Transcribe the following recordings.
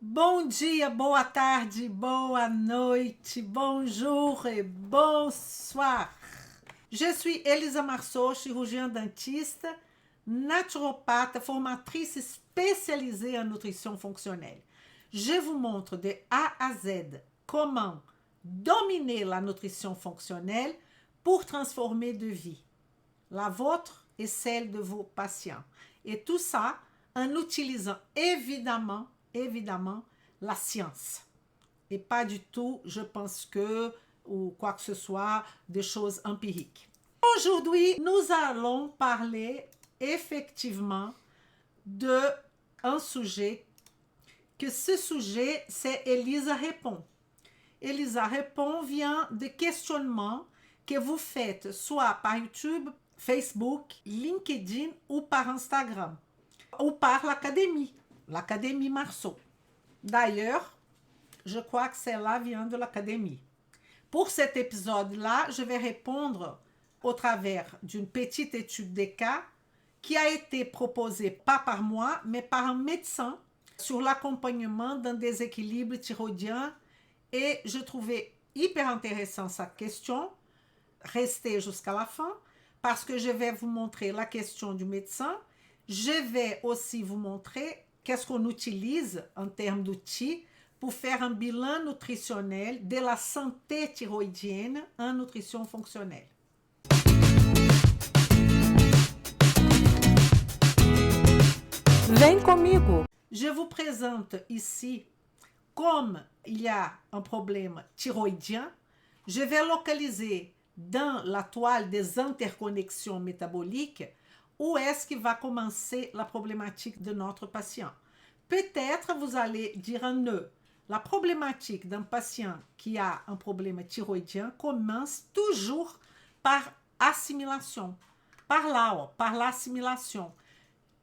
Bom dia, boa tarde, boa noite, bonjour et bonsoir. Je suis Elisa Marceau, chirurgien dentiste, naturopathe, formatrice spécialisée en nutrition fonctionnelle. Je vous montre de A à Z comment dominer la nutrition fonctionnelle pour transformer de vie, la vôtre et celle de vos patients. Et tout ça en utilisant évidemment, la science. Et pas du tout, je pense que, ou quoi que ce soit, des choses empiriques. Aujourd'hui, nous allons parler effectivement de un sujet, que ce sujet, c'est Elisa répond. Elisa répond vient de questionnements que vous faites soit par YouTube, Facebook, LinkedIn ou par Instagram, ou par l'Académie Marceau. D'ailleurs, je crois que celle-là vient de l'Académie. Pour cet épisode-là, je vais répondre au travers d'une petite étude des cas qui a été proposée pas par moi, mais par un médecin sur l'accompagnement d'un déséquilibre thyroïdien. Et je trouvais hyper intéressant sa question. Restez jusqu'à la fin parce que je vais vous montrer la question du médecin. Je vais aussi vous montrer qu'est-ce qu'on utilise en termes d'outils pour faire un bilan nutritionnel de la santé thyroïdienne en nutrition fonctionnelle. Vem comigo! Je vous présente ici, comme il y a un problème thyroïdien, je vais localiser dans la toile des interconnexions métaboliques où est-ce qu'il va commencer la problématique de notre patient. Peut-être vous allez dire un nœud. La problématique d'un patient qui a un problème thyroïdien commence toujours par assimilation, par l'assimilation.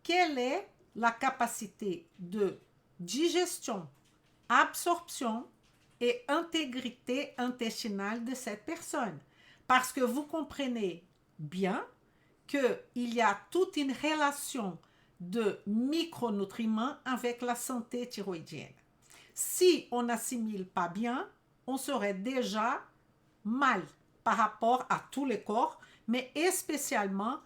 Quelle est la capacité de digestion, absorption et intégrité intestinale de cette personne? Parce que vous comprenez bien qu'il y a toute une relation de micronutriments avec la santé thyroïdienne. Si on n'assimile pas bien, on serait déjà mal par rapport à tous les corps, mais spécialement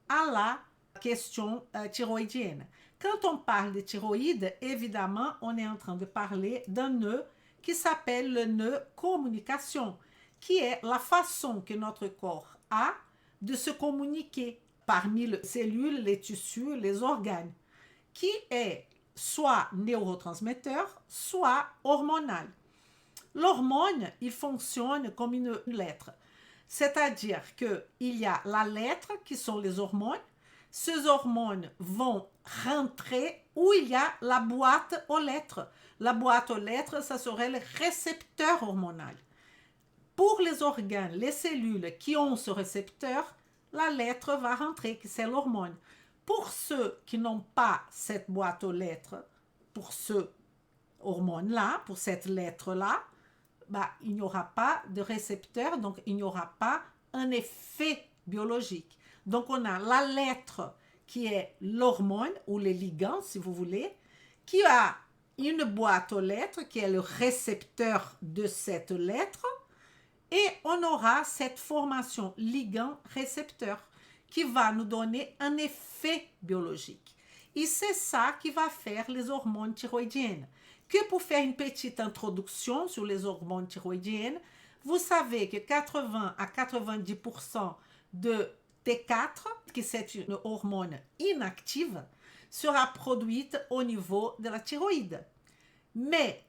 à la question thyroïdienne. Quand on parle de thyroïde, évidemment, on est en train de parler d'un nœud qui s'appelle le nœud communication, qui est la façon que notre corps a de se communiquer parmi les cellules, les tissus, les organes, qui est soit neurotransmetteur, soit hormonal. L'hormone, il fonctionne comme une lettre. C'est-à-dire qu'il y a la lettre qui sont les hormones. Ces hormones vont rentrer où il y a la boîte aux lettres. La boîte aux lettres, ça serait le récepteur hormonal. Pour les organes, les cellules qui ont ce récepteur, la lettre va rentrer, c'est l'hormone. Pour ceux qui n'ont pas cette boîte aux lettres, pour ce hormone-là, pour cette lettre-là, il n'y aura pas de récepteur, donc il n'y aura pas un effet biologique. Donc on a la lettre qui est l'hormone ou les ligands, si vous voulez, qui a une boîte aux lettres qui est le récepteur de cette lettre, et on aura cette formation ligand-récepteur qui va nous donner un effet biologique. Et c'est ça qui va faire les hormones thyroïdiennes. Que pour faire une petite introduction sur les hormones thyroïdiennes, vous savez que 80 à 90% de T4, qui c'est une hormone inactive, sera produite au niveau de la thyroïde. Mais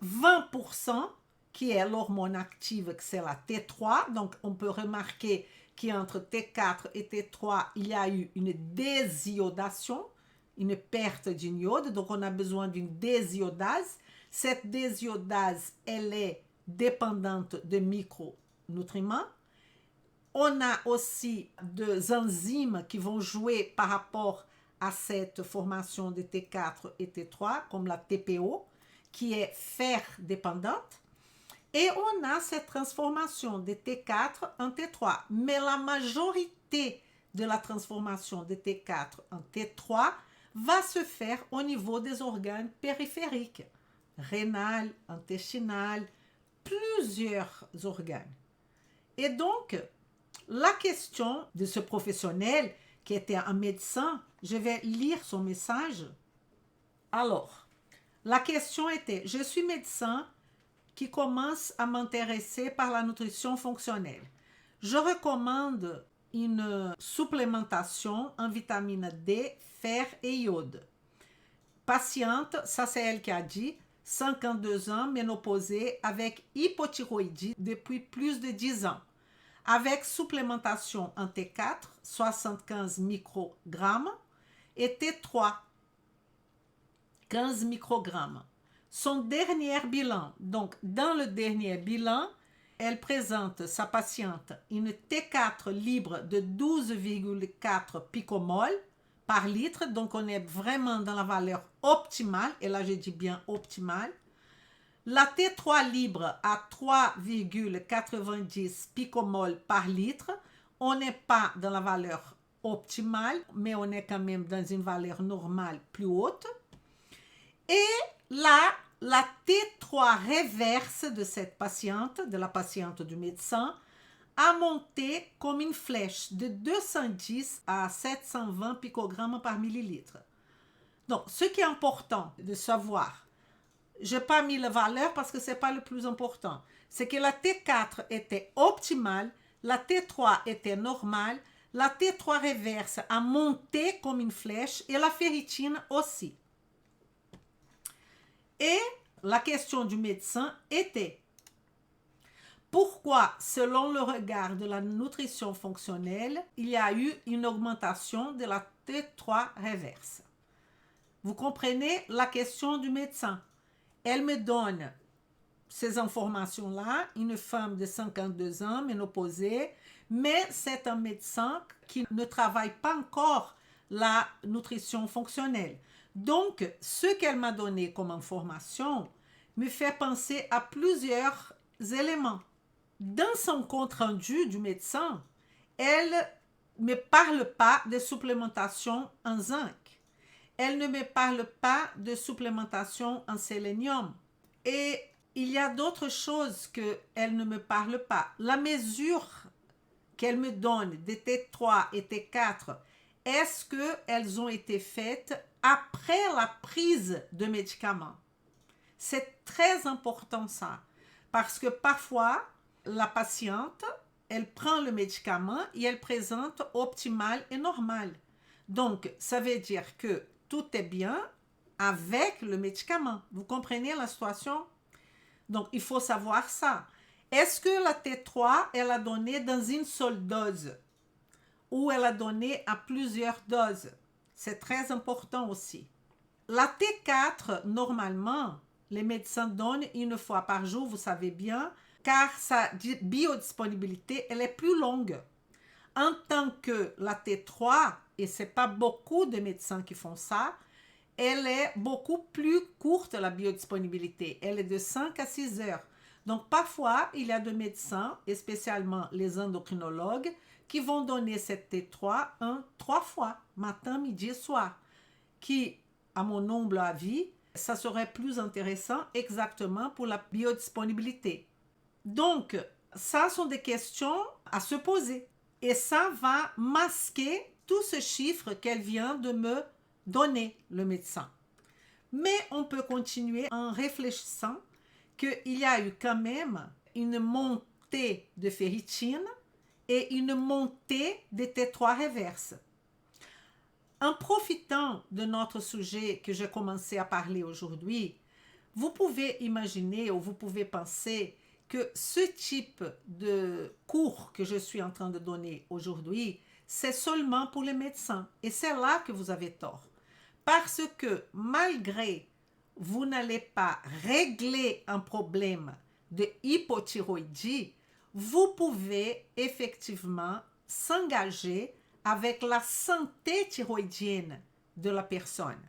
20%, qui est l'hormone active, c'est la T3, donc on peut remarquer qu'entre T4 et T3, il y a eu une désiodation, une perte d'une iode, donc on a besoin d'une désiodase. Cette désiodase, elle est dépendante de micronutriments. On a aussi des enzymes qui vont jouer par rapport à cette formation de T4 et T3, comme la TPO, qui est fer dépendante. Et on a cette transformation de T4 en T3. Mais la majorité de la transformation de T4 en T3 va se faire au niveau des organes périphériques. rénal, intestinal, plusieurs organes. Et donc, la question de ce professionnel qui était un médecin, je vais lire son message. Alors, la question était, je suis médecin qui commence à m'intéresser par la nutrition fonctionnelle. Je recommande une supplémentation en vitamine D, fer et iode. Patiente, ça c'est elle qui a dit, 52 ans, ménopausée, avec hypothyroïdie depuis plus de 10 ans, avec supplémentation en T4, 75 microgrammes, et T3, 15 microgrammes. Son dernier bilan, donc dans le dernier bilan, elle présente sa patiente une T4 libre de 12,4 picomoles par litre, donc on est vraiment dans la valeur optimale, et là je dis bien optimale. La T3 libre à 3,90 picomoles par litre, on n'est pas dans la valeur optimale, mais on est quand même dans une valeur normale plus haute. Et là, la T3 réverse de cette patiente, de la patiente du médecin, a monté comme une flèche de 210 à 720 picogrammes par millilitre. Donc, ce qui est important de savoir, je n'ai pas mis la valeur parce que ce n'est pas le plus important, c'est que la T4 était optimale, la T3 était normale, la T3 réverse a monté comme une flèche et la ferritine aussi. Et la question du médecin était, pourquoi, selon le regard de la nutrition fonctionnelle, il y a eu une augmentation de la T3 réverse? Vous comprenez la question du médecin? Elle me donne ces informations-là, une femme de 52 ans, ménopausée, mais c'est un médecin qui ne travaille pas encore la nutrition fonctionnelle. Donc, ce qu'elle m'a donné comme information me fait penser à plusieurs éléments. Dans son compte-rendu du médecin, elle ne me parle pas de supplémentation en zinc. Elle ne me parle pas de supplémentation en sélénium. Et il y a d'autres choses qu'elle ne me parle pas. La mesure qu'elle me donne de T3 et T4, est-ce qu'elles ont été faites après la prise de médicaments? C'est très important ça, parce que parfois, la patiente, elle prend le médicament et elle présente optimal et normal. Donc, ça veut dire que tout est bien avec le médicament. Vous comprenez la situation? Donc, il faut savoir ça. Est-ce que la T3, elle a donné dans une seule dose ou elle a donné à plusieurs doses? C'est très important aussi. La T4, normalement, les médecins donnent une fois par jour, vous savez bien, car sa biodisponibilité, elle est plus longue. En tant que la T3, et ce n'est pas beaucoup de médecins qui font ça, elle est beaucoup plus courte, la biodisponibilité. Elle est de 5 à 6 heures. Donc, parfois, il y a des médecins, et spécialement les endocrinologues, qui vont donner cette T3 3 fois, matin, midi et soir, qui, à mon humble avis, ça serait plus intéressant exactement pour la biodisponibilité. Donc, ça sont des questions à se poser. Et ça va masquer tout ce chiffre qu'elle vient de me donner, le médecin. Mais on peut continuer en réfléchissant qu'il y a eu quand même une montée de ferritine et une montée de T3 réverse. En profitant de notre sujet que j'ai commencé à parler aujourd'hui, vous pouvez imaginer ou vous pouvez penser que ce type de cours que je suis en train de donner aujourd'hui, c'est seulement pour les médecins. Et c'est là que vous avez tort. Parce que malgré vous n'allez pas régler un problème de hypothyroïdie, vous pouvez effectivement s'engager avec la santé thyroïdienne de la personne.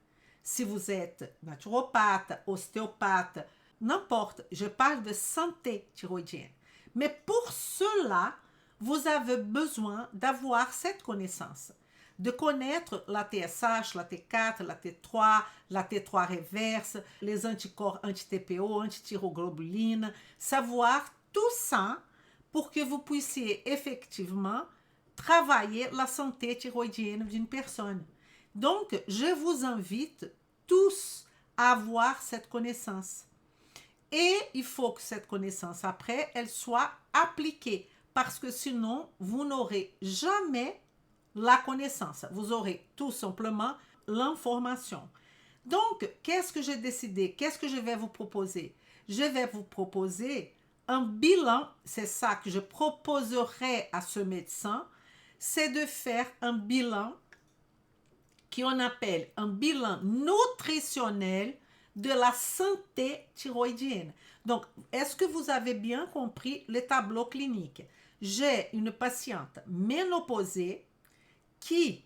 Si vous êtes naturopathe, ostéopathe, n'importe, je parle de santé thyroïdienne. Mais pour cela, vous avez besoin d'avoir cette connaissance. de connaître la TSH, la T4, la T3, la T3 réverse, les anticorps anti-TPO, anti-thyroglobuline, savoir tout ça pour que vous puissiez effectivement travailler la santé thyroïdienne d'une personne. Donc, je vous invite tous à avoir cette connaissance. Et il faut que cette connaissance, après, elle soit appliquée. Parce que sinon, vous n'aurez jamais la connaissance. Vous aurez tout simplement l'information. Donc, qu'est-ce que j'ai décidé? Qu'est-ce que je vais vous proposer? Je vais vous proposer un bilan. C'est ça que je proposerai à ce médecin. C'est de faire un bilan qu'on appelle un bilan nutritionnel de la santé thyroïdienne. Donc, est-ce que vous avez bien compris le tableau clinique? J'ai une patiente ménopausée qui,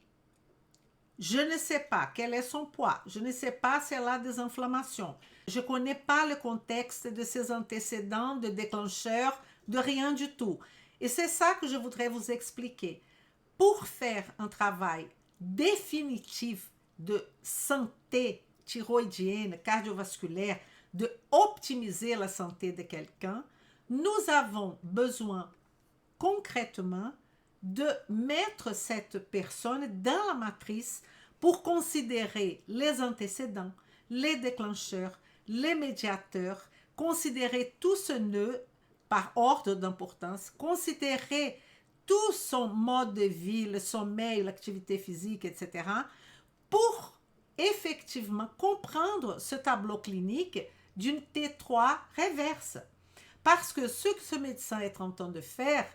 je ne sais pas quel est son poids, je ne sais pas si elle a des inflammations, je ne connais pas le contexte de ses antécédents, de déclencheurs, de rien du tout. Et c'est ça que je voudrais vous expliquer. Pour faire un travail définitif de santé thyroïdienne, cardiovasculaire, de optimiser la santé de quelqu'un, nous avons besoin concrètement de mettre cette personne dans la matrice pour considérer les antécédents, les déclencheurs, les médiateurs, considérer tout ce nœud par ordre d'importance, considérer tout son mode de vie, le sommeil, l'activité physique, etc., pour effectivement comprendre ce tableau clinique d'une T3 réverse. Parce que ce que ce médecin est en train de faire,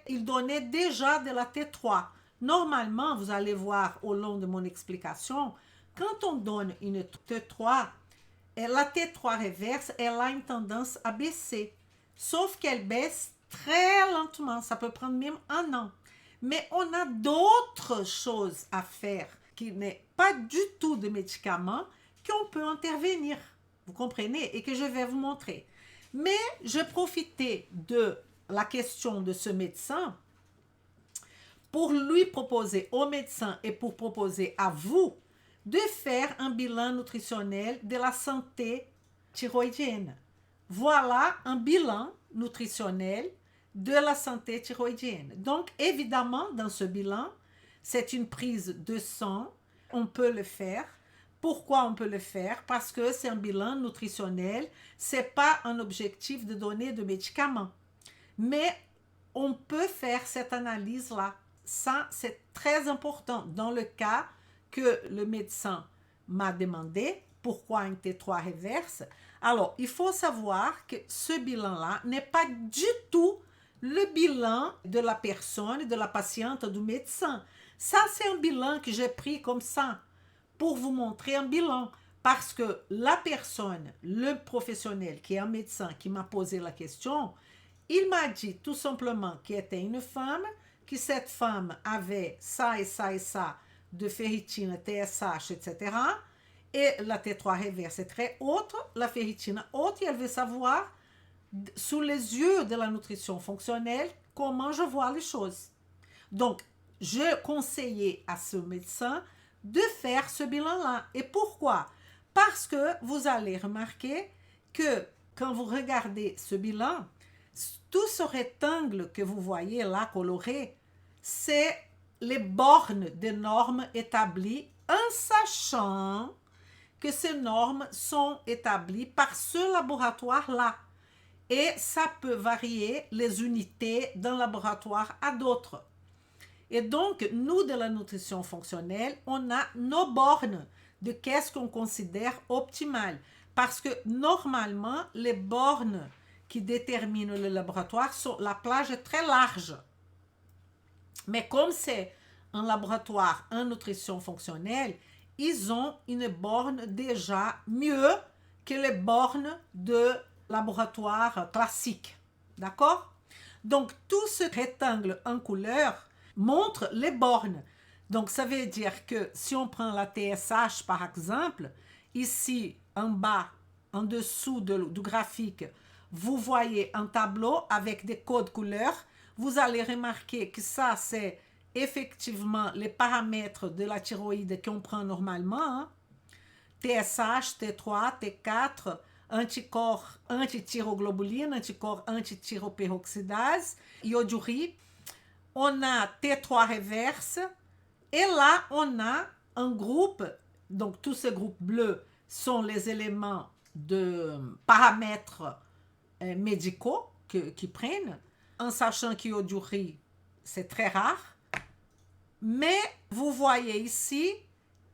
il donnait déjà de la T3. Normalement, vous allez voir au long de mon explication, quand on donne une T3, la T3 réverse, elle a une tendance à baisser. Sauf qu'elle baisse très lentement, ça peut prendre même 1 an. Mais on a d'autres choses à faire qui n'est pas du tout de médicaments qu'on peut intervenir. Vous comprenez? Et que je vais vous montrer. Mais je profitais de la question de ce médecin pour lui proposer au médecin et pour proposer à vous de faire un bilan nutritionnel de la santé thyroïdienne. Voilà un bilan nutritionnel de la santé thyroïdienne. Donc, évidemment, dans ce bilan, c'est une prise de sang. On peut le faire. Pourquoi on peut le faire? Parce que c'est un bilan nutritionnel. Ce n'est pas un objectif de donner de médicaments. Mais on peut faire cette analyse-là. Ça, c'est très important dans le cas que le médecin m'a demandé pourquoi une T3 réverse. Alors, il faut savoir que ce bilan-là n'est pas du tout le bilan de la personne, de la patiente, du médecin. Ça, c'est un bilan que j'ai pris comme ça pour vous montrer un bilan. Parce que la personne, le professionnel qui est un médecin qui m'a posé la question, il m'a dit tout simplement qu'il était une femme, que cette femme avait ça et ça et ça de ferritine, TSH, etc. Et la T3 réverse est très haute, la ferritine haute, et elle veut savoir, sous les yeux de la nutrition fonctionnelle, comment je vois les choses. Donc, je conseillais à ce médecin de faire ce bilan-là. Et pourquoi? Parce que vous allez remarquer que quand vous regardez ce bilan, tout ce rectangle que vous voyez là coloré, c'est les bornes des normes établies en sachant que ces normes sont établies par ce laboratoire-là. Et ça peut varier les unités d'un laboratoire à d'autres. Et donc, nous, de la nutrition fonctionnelle, on a nos bornes de qu'est-ce qu'on considère optimal. Parce que normalement, les bornes qui déterminent le laboratoire sont la plage est très large. Mais comme c'est un laboratoire en nutrition fonctionnelle, ils ont une borne déjà mieux que les bornes de laboratoire classique. D'accord? Donc, tout ce rectangle en couleur montre les bornes. Donc, ça veut dire que si on prend la TSH, par exemple, ici, en bas, en dessous du graphique, vous voyez un tableau avec des codes couleurs. Vous allez remarquer que ça, c'est effectivement les paramètres de la thyroïde qu'on prend normalement, hein, TSH, T3, T4, anticorps antithyroglobulina, anticorps antithyroperoxydase, iodurie. On a T3 reverse. Et là, on a un groupe, donc tous ces groupes bleus sont les éléments de paramètres médicaux qui prennent, en sachant qu'iodurie, c'est très rare. Mais vous voyez ici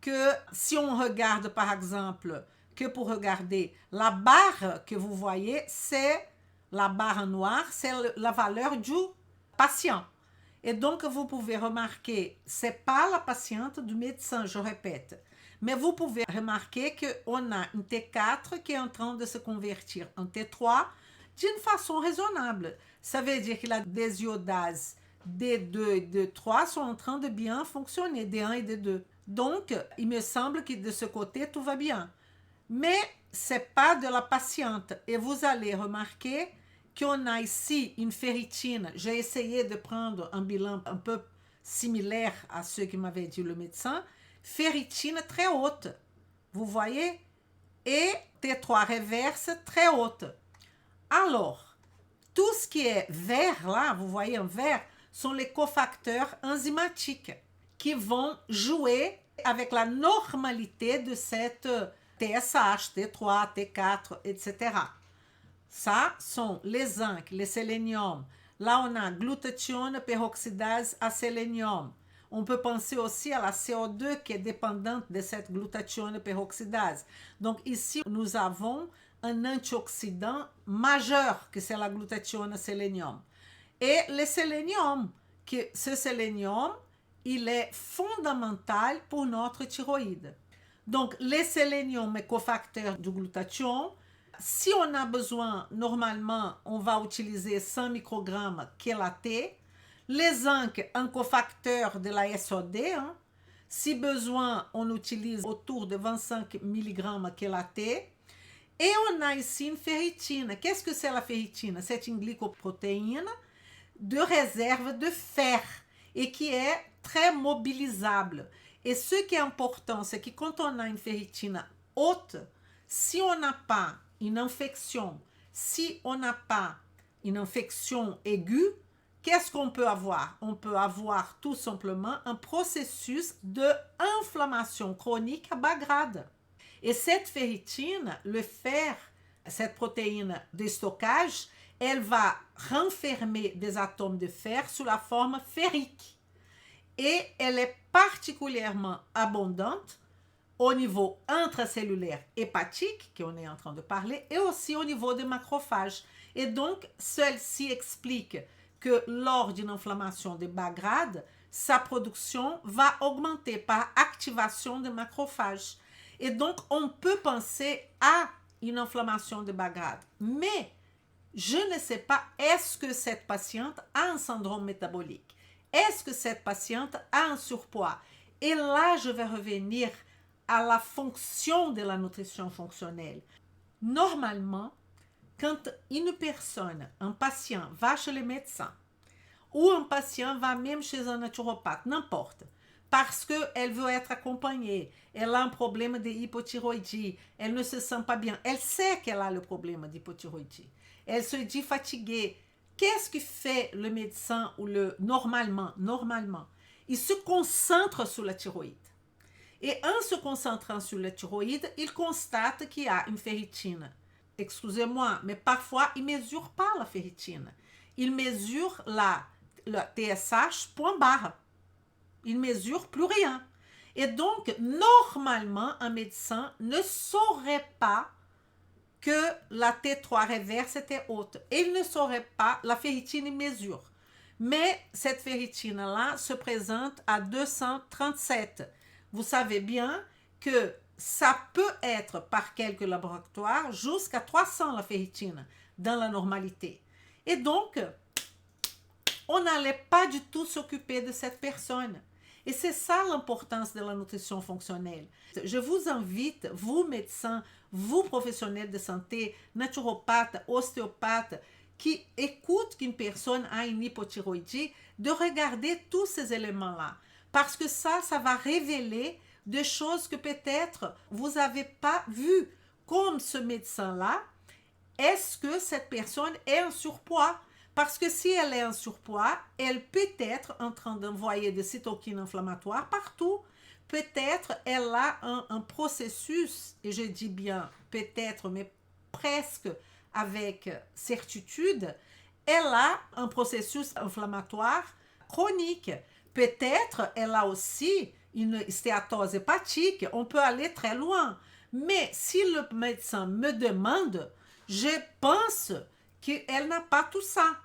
que si on regarde par exemple, que pour regarder la barre que vous voyez, c'est la barre en noir, c'est la valeur du patient. Et donc vous pouvez remarquer, c'est pas la patiente du médecin, je répète, mais vous pouvez remarquer qu'on a une T4 qui est en train de se convertir en T3 d'une façon raisonnable. Ça veut dire que la désiodase D2 et D3 sont en train de bien fonctionner, D1 et D2. Donc, il me semble que de ce côté, tout va bien. Mais ce n'est pas de la patiente. Et vous allez remarquer qu'on a ici une ferritine. J'ai essayé de prendre un bilan un peu similaire à ce que m'avait dit le médecin. Ferritine très haute. Vous voyez? Et T3 reverse très haute. Alors, tout ce qui est vert là, vous voyez en vert, sont les cofacteurs enzymatiques qui vont jouer avec la normalité de cette TSH, T3, T4, etc. Ça sont les zinc, les sélénium. Là, on a glutathione peroxydase à sélénium. On peut penser aussi à la CO2 qui est dépendante de cette glutathione peroxydase. Donc ici, nous avons un antioxydant majeur, que c'est la glutathione sélénium. Et le sélénium, ce sélénium, il est fondamental pour notre thyroïde. Donc, les sélénium est cofacteur du glutathione. Si on a besoin, normalement, on va utiliser 100 microgrammes kélaté. Les zinc, un cofacteur de la SOD. Hein. Si besoin, on utilise autour de 25 mg kélaté. Et on a ici une ferritine. Qu'est-ce que c'est la ferritine? C'est une glycoprotéine de réserve de fer et qui est très mobilisable. Et ce qui est important, c'est que quand on a une ferritine haute, si on n'a pas une infection, si on n'a pas une infection aiguë, qu'est-ce qu'on peut avoir? On peut avoir tout simplement un processus d'inflammation chronique à bas grade. Et cette ferritine, le fer, cette protéine de stockage, elle va renfermer des atomes de fer sous la forme ferrique. Et elle est particulièrement abondante au niveau intracellulaire hépatique, qu'on est en train de parler, et aussi au niveau des macrophages. Et donc, celle-ci explique que lors d'une inflammation de bas grade, sa production va augmenter par activation des macrophages. Et donc, on peut penser à une inflammation de bas grade. Mais je ne sais pas, est-ce que cette patiente a un syndrome métabolique? Est-ce que cette patiente a un surpoids? Et là, je vais revenir à la fonction de la nutrition fonctionnelle. Normalement, quand une personne, un patient, va chez le médecin, ou un patient va même chez un naturopathe, n'importe, parce qu'elle veut être accompagnée, elle a un problème de hypothyroïdie, elle ne se sent pas bien, elle sait qu'elle a le problème d'hypothyroïdie, elle se dit fatiguée. Qu'est-ce que fait le médecin ou normalement, il se concentre sur la thyroïde. Et en se concentrant sur la thyroïde, il constate qu'il y a une ferritine. Excusez-moi, mais parfois, il ne mesure pas la ferritine. Il mesure la TSH point barre. Il ne mesure plus rien. Et donc, normalement, un médecin ne saurait pas que la T3 reverse était haute. Et il ne saurait pas, la ferritine mesure. Mais cette ferritine-là se présente à 237. Vous savez bien que ça peut être par quelques laboratoires jusqu'à 300 la ferritine dans la normalité. Et donc, on n'allait pas du tout s'occuper de cette personne. Et c'est ça l'importance de la nutrition fonctionnelle. Je vous invite, vous médecins, vous professionnels de santé, naturopathes, ostéopathes, qui écoute qu'une personne a une hypothyroïdie, de regarder tous ces éléments-là. Parce que ça va révéler des choses que peut-être vous n'avez pas vues. Comme ce médecin-là, est-ce que cette personne est en surpoids? Parce que si elle est en surpoids, elle peut être en train d'envoyer des cytokines inflammatoires partout. Peut-être elle a un processus, et je dis bien peut-être, mais presque avec certitude, elle a un processus inflammatoire chronique. Peut-être elle a aussi une stéatose hépatique. On peut aller très loin. Mais si le médecin me demande, je pense qu'elle n'a pas tout ça.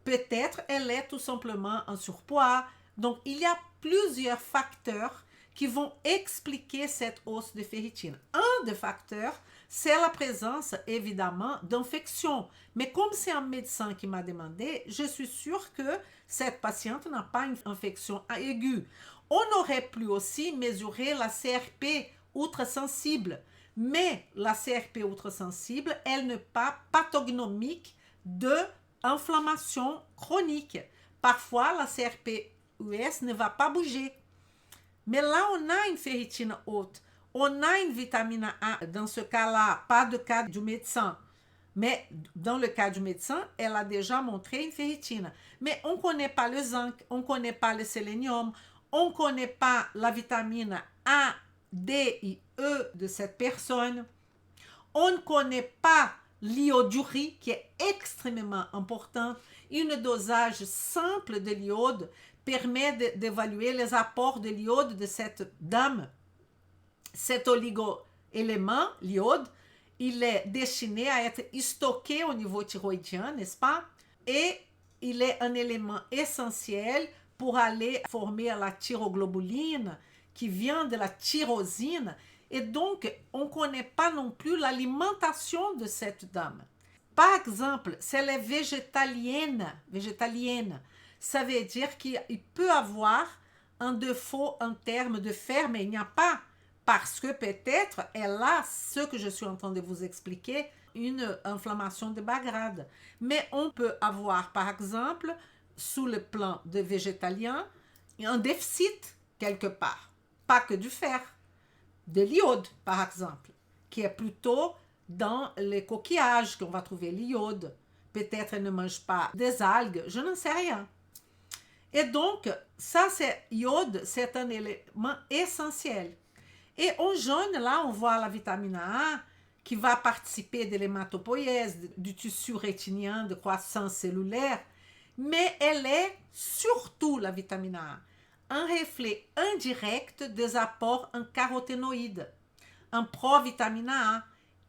Peut-être elle est tout simplement en surpoids. Donc, il y a plusieurs facteurs qui vont expliquer cette hausse de ferritine. Un des facteurs, c'est la présence, évidemment, d'infections. Mais comme c'est un médecin qui m'a demandé, je suis sûre que cette patiente n'a pas une infection aiguë. On aurait pu aussi mesurer la CRP ultrasensible. Mais la CRP ultrasensible, elle n'est pas pathognomique d'inflammation chronique. Parfois, la CRP-US ne va pas bouger. Mais là, on a une ferritine haute. On a une vitamine A. Dans ce cas-là, pas de cas du médecin. Mais dans le cas du médecin, elle a déjà montré une ferritine. Mais on ne connaît pas le zinc, on ne connaît pas le sélénium, on ne connaît pas la vitamine A, D et E de cette personne. On ne connaît pas l'iodurie qui est extrêmement importante. Une dosage simple de l'iode permet d'évaluer les apports de l'iode de cette dame. Cet oligo-élément, l'iode, il est destiné à être stocké au niveau thyroïdien, n'est-ce pas? Et il est un élément essentiel pour aller former la thyroglobuline qui vient de la tyrosine. Et donc, on ne connaît pas non plus l'alimentation de cette dame. Par exemple, si elle est végétalienne, ça veut dire qu'il peut avoir un défaut en termes de fer, mais il n'y a pas. Parce que peut-être elle a ce que je suis en train de vous expliquer, une inflammation de bas grade. Mais on peut avoir, par exemple, sous le plan de végétalien, un déficit quelque part. Pas que du fer, de l'iode, par exemple, qui est plutôt dans les coquillages qu'on va trouver l'iode. Peut-être elle ne mange pas des algues, je n'en sais rien. Et donc, ça, c'est iode, c'est un élément essentiel. Et en jaune, là, on voit la vitamine A qui va participer de l'hématopoïèse, du tissu rétinien, de croissance cellulaire, mais elle est surtout, la vitamine A, un reflet indirect des apports en caroténoïdes, en provitamine A,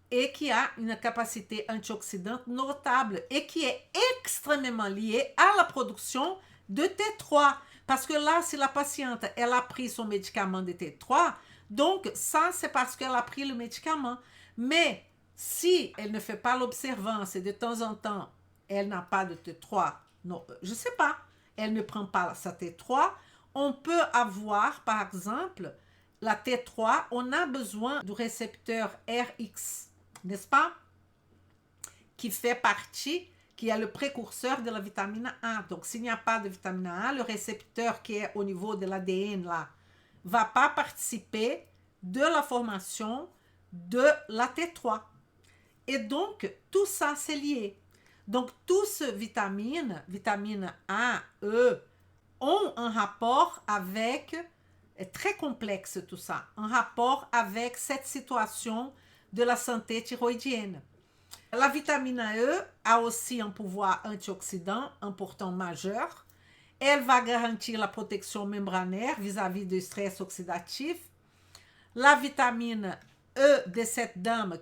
et qui a une capacité antioxydante notable et qui est extrêmement liée à la production de T3. Parce que là, si la patiente, elle a pris son médicament de T3, donc ça, c'est parce qu'elle a pris le médicament. Mais si elle ne fait pas l'observance et de temps en temps, elle n'a pas de T3, non, je ne sais pas, elle ne prend pas sa T3, on peut avoir, par exemple, la T3, on a besoin du récepteur RX, n'est-ce pas? Qui fait partie, qui est le précurseur de la vitamine A. Donc, s'il n'y a pas de vitamine A, le récepteur qui est au niveau de l'ADN, là, va pas participer de la formation de la T3. Et donc, tout ça, c'est lié. Donc, toutes ces vitamines, vitamine A, E, ont un rapport avec, est très complexe tout ça, un rapport avec cette situation de la santé thyroïdienne. La vitamine E a aussi un pouvoir antioxydant important majeur. Elle va garantir la protection membranaire vis-à-vis du stress oxydatif. La vitamine E de cette dame,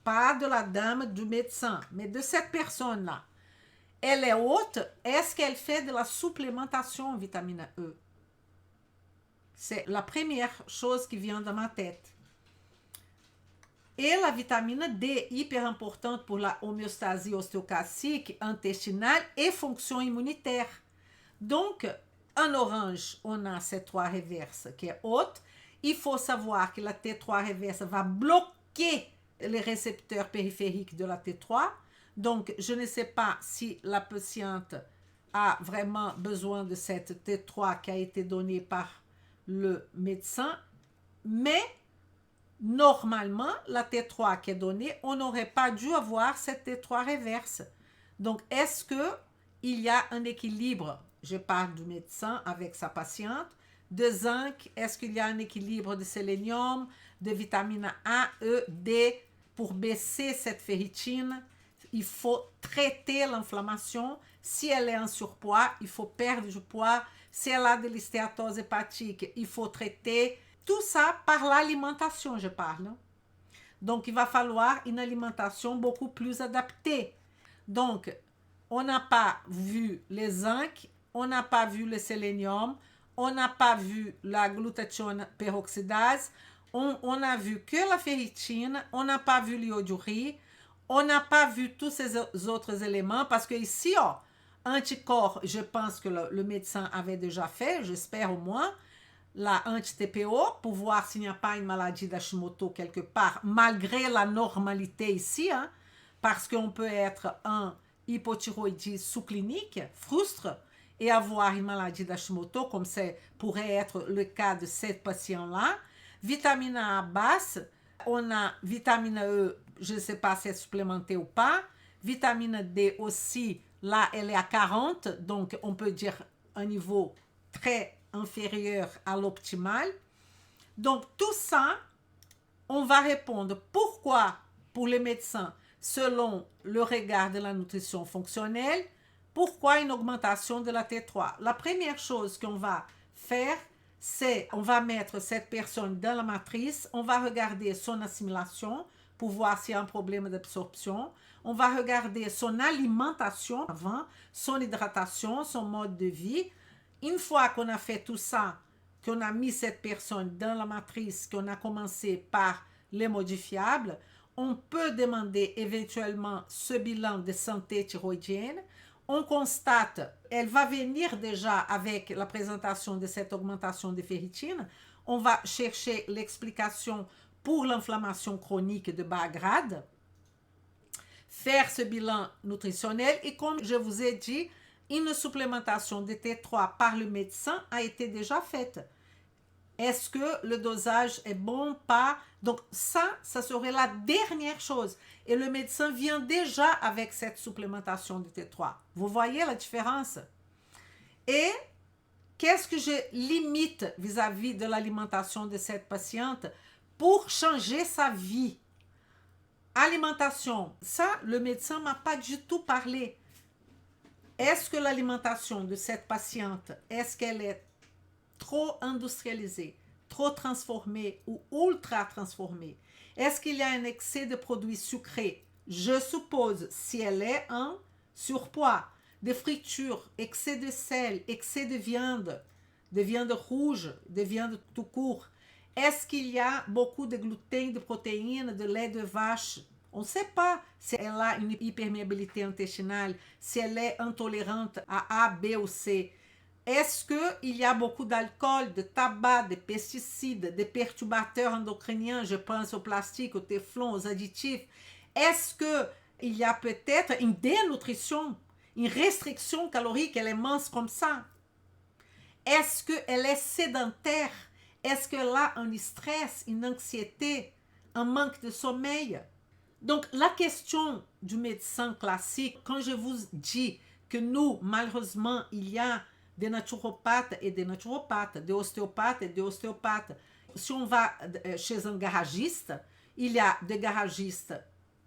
pas de la dame du médecin, mais de cette personne-là, elle est haute. Est-ce qu'elle fait de la supplémentation en vitamine E? C'est la première chose qui vient dans ma tête. Et la vitamine D, hyper importante pour la homéostasie ostéocalcique, intestinale et fonction immunitaire. Donc, en orange, on a C3 reverse qui est haute. Il faut savoir que la T3 reverse va bloquer les récepteurs périphériques de la T3. Donc, je ne sais pas si la patiente a vraiment besoin de cette T3 qui a été donnée par le médecin, mais normalement, la T3 qui est donnée, on n'aurait pas dû avoir cette T3 réverse. Donc, est-ce qu'il y a un équilibre? Je parle du médecin avec sa patiente. De zinc, est-ce qu'il y a un équilibre de sélénium, de vitamine A, E, D pour baisser cette ferritine? Il faut traiter l'inflammation. Si elle est en surpoids, il faut perdre du poids. Si elle a de l'hystéatose hépatique, il faut traiter. Tout ça par l'alimentation, je parle. Donc, il va falloir une alimentation beaucoup plus adaptée. Donc, on n'a pas vu les zinc, on n'a pas vu le sélénium, on n'a pas vu la glutathione peroxydase, on a vu que la ferritine, on n'a pas vu l'iodurée, on n'a pas vu tous ces autres éléments parce que ici, oh, anticorps, je pense que le médecin avait déjà fait, j'espère au moins, la anti-TPO pour voir s'il n'y a pas une maladie d'Hashimoto quelque part, malgré la normalité ici, hein, parce qu'on peut être un hypothyroïdie sous-clinique, frustre, et avoir une maladie d'Hashimoto, comme ça pourrait être le cas de cette patient-là. Vitamine A basse, on a vitamine E, je ne sais pas si c'est supplémenté ou pas. Vitamine D aussi, là, elle est à 40, donc on peut dire un niveau très inférieur à l'optimal. Donc, tout ça, on va répondre pourquoi, pour les médecins, selon le regard de la nutrition fonctionnelle, pourquoi une augmentation de la T3. La première chose qu'on va faire, c'est on va mettre cette personne dans la matrice, on va regarder son assimilation pour voir s'il y a un problème d'absorption, on va regarder son alimentation avant, son hydratation, son mode de vie. Une fois qu'on a fait tout ça, qu'on a mis cette personne dans la matrice, qu'on a commencé par les modifiables, on peut demander éventuellement ce bilan de santé thyroïdienne. On constate, elle va venir déjà avec la présentation de cette augmentation de ferritine. On va chercher l'explication pour l'inflammation chronique de bas grade, faire ce bilan nutritionnel et comme je vous ai dit, une supplémentation de T3 par le médecin a été déjà faite. Est-ce que le dosage est bon, pas? Donc ça serait la dernière chose. Et le médecin vient déjà avec cette supplémentation de T3. Vous voyez la différence? Et qu'est-ce que je limite vis-à-vis de l'alimentation de cette patiente pour changer sa vie? Alimentation, ça, le médecin ne m'a pas du tout parlé. Est-ce que l'alimentation de cette patiente, est-ce qu'elle est trop industrialisée, trop transformée ou ultra transformée? Est-ce qu'il y a un excès de produits sucrés? Je suppose, si elle est en surpoids, de friture, excès de sel, excès de viande rouge, de viande tout court. Est-ce qu'il y a beaucoup de gluten, de protéines, de lait de vache? On ne sait pas si elle a une hyperméabilité intestinale, si elle est intolérante à A, B ou C. Est-ce qu'il y a beaucoup d'alcool, de tabac, de pesticides, de perturbateurs endocriniens? Je pense au plastique, au téflon, aux additifs. Est-ce qu'il y a peut-être une dénutrition, une restriction calorique? Elle est mince comme ça. Est-ce qu'elle est sédentaire? Est-ce qu'elle a un stress, une anxiété, un manque de sommeil? Donc, la question du médecin classique, quand je vous dis que nous, malheureusement, il y a des naturopathes et des naturopathes, des ostéopathes et des ostéopathes. Si on va chez un garagiste, il y a des garagistes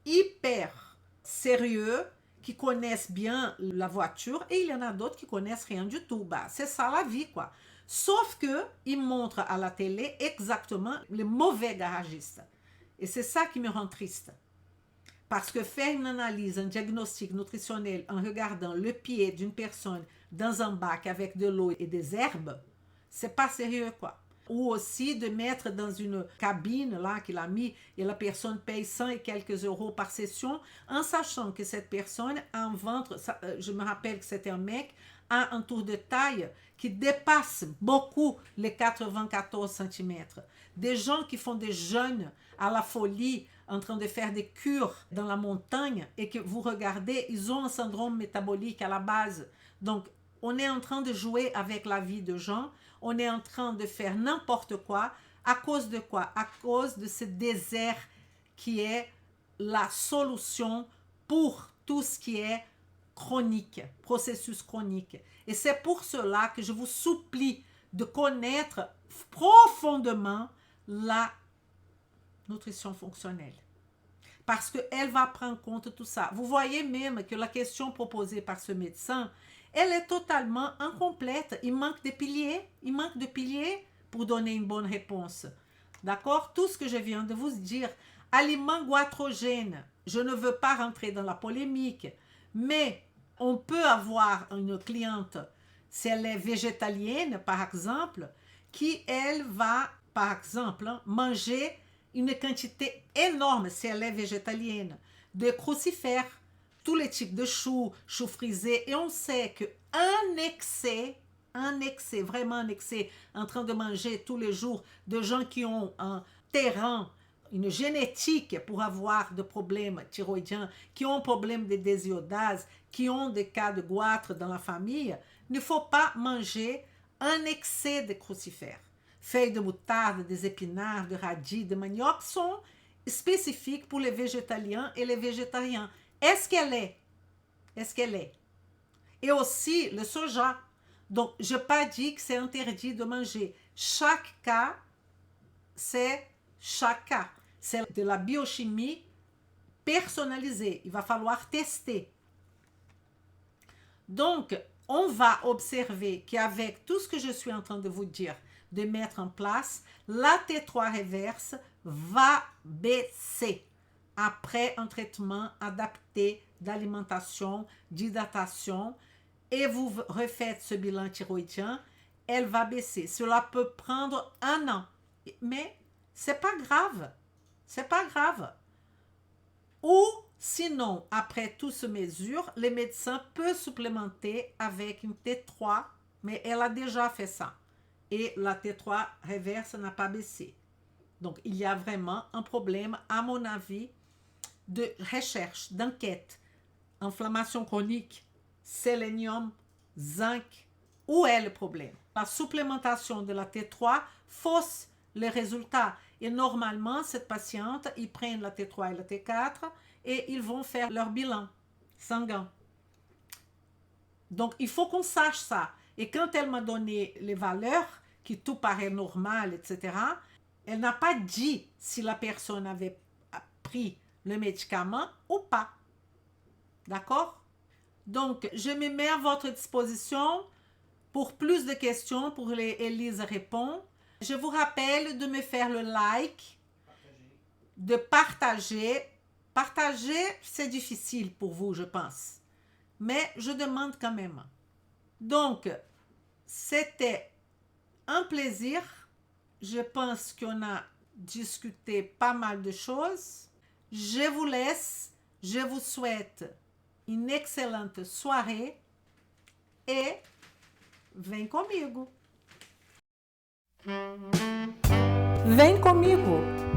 hyper sérieux qui connaissent bien la voiture et il y en a d'autres qui connaissent rien du tout. Bah, c'est ça la vie, quoi. Sauf qu'ils montrent à la télé exactement les mauvais garagistes. Et c'est ça qui me rend triste. Parce que faire une analyse, un diagnostic nutritionnel en regardant le pied d'une personne dans un bac avec de l'eau et des herbes, c'est pas sérieux, quoi. Ou aussi de mettre dans une cabine là qu'il a mis et la personne paye 100 et quelques euros par session en sachant que cette personne a un ventre, je me rappelle que c'était un mec, a un tour de taille qui dépasse beaucoup les 94 cm. Des gens qui font des jeûnes à la folie en train de faire des cures dans la montagne et que vous regardez, ils ont un syndrome métabolique à la base. Donc, on est en train de jouer avec la vie de gens, on est en train de faire n'importe quoi. À cause de quoi? À cause de ce désert qui est la solution pour tout ce qui est chronique, processus chronique. Et c'est pour cela que je vous supplie de connaître profondément la nutrition fonctionnelle. Parce qu'elle va prendre compte tout ça. Vous voyez même que la question proposée par ce médecin, elle est totalement incomplète. Il manque des piliers. Il manque de piliers pour donner une bonne réponse. D'accord? Tout ce que je viens de vous dire, aliments goitrogènes, je ne veux pas rentrer dans la polémique, mais on peut avoir une cliente, si elle est végétalienne, par exemple, qui, elle, va, par exemple, manger une quantité énorme, si elle est végétalienne, de crucifères, tous les types de choux, choux frisés, et on sait qu'un excès, vraiment un excès, en train de manger tous les jours, de gens qui ont un terrain, une génétique pour avoir des problèmes thyroïdiens, qui ont problème de désiodase, qui ont des cas de goitre dans la famille, il ne faut pas manger un excès de crucifères. Feuilles de moutarde, des épinards, de radis, de manioc sont spécifiques pour les végétaliens et les végétariens. Est-ce qu'elle est? Est-ce qu'elle est? Et aussi le soja. Donc, je n'ai pas dit que c'est interdit de manger. Chaque cas, c'est chaque cas. C'est de la biochimie personnalisée. Il va falloir tester. Donc, on va observer qu'avec tout ce que je suis en train de vous dire, de mettre en place, la T3 reverse va baisser après un traitement adapté d'alimentation, d'hydratation, et vous refaites ce bilan thyroïdien, elle va baisser. Cela peut prendre 1 an, mais c'est pas grave. C'est pas grave. Ou sinon, après toutes ces mesures, les médecins peuvent supplémenter avec une T3, mais elle a déjà fait ça. Et la T3 reverse n'a pas baissé. Donc, il y a vraiment un problème, à mon avis, de recherche, d'enquête. Inflammation chronique, sélénium, zinc. Où est le problème? La supplémentation de la T3 fausse les résultats. Et normalement, cette patiente, ils prennent la T3 et la T4 et ils vont faire leur bilan sanguin. Donc, il faut qu'on sache ça. Et quand elle m'a donné les valeurs, qui tout paraît normal, etc., elle n'a pas dit si la personne avait pris le médicament ou pas. D'accord? Donc, je me mets à votre disposition pour plus de questions, pour les Élise répond. Je vous rappelle de me faire le like, de partager. Partager, c'est difficile pour vous, je pense. Mais je demande quand même. Donc, c'était un plaisir. Je pense qu'on a discuté pas mal de choses. Je vous laisse. Je vous souhaite une excellente soirée et vem comigo. Vem comigo.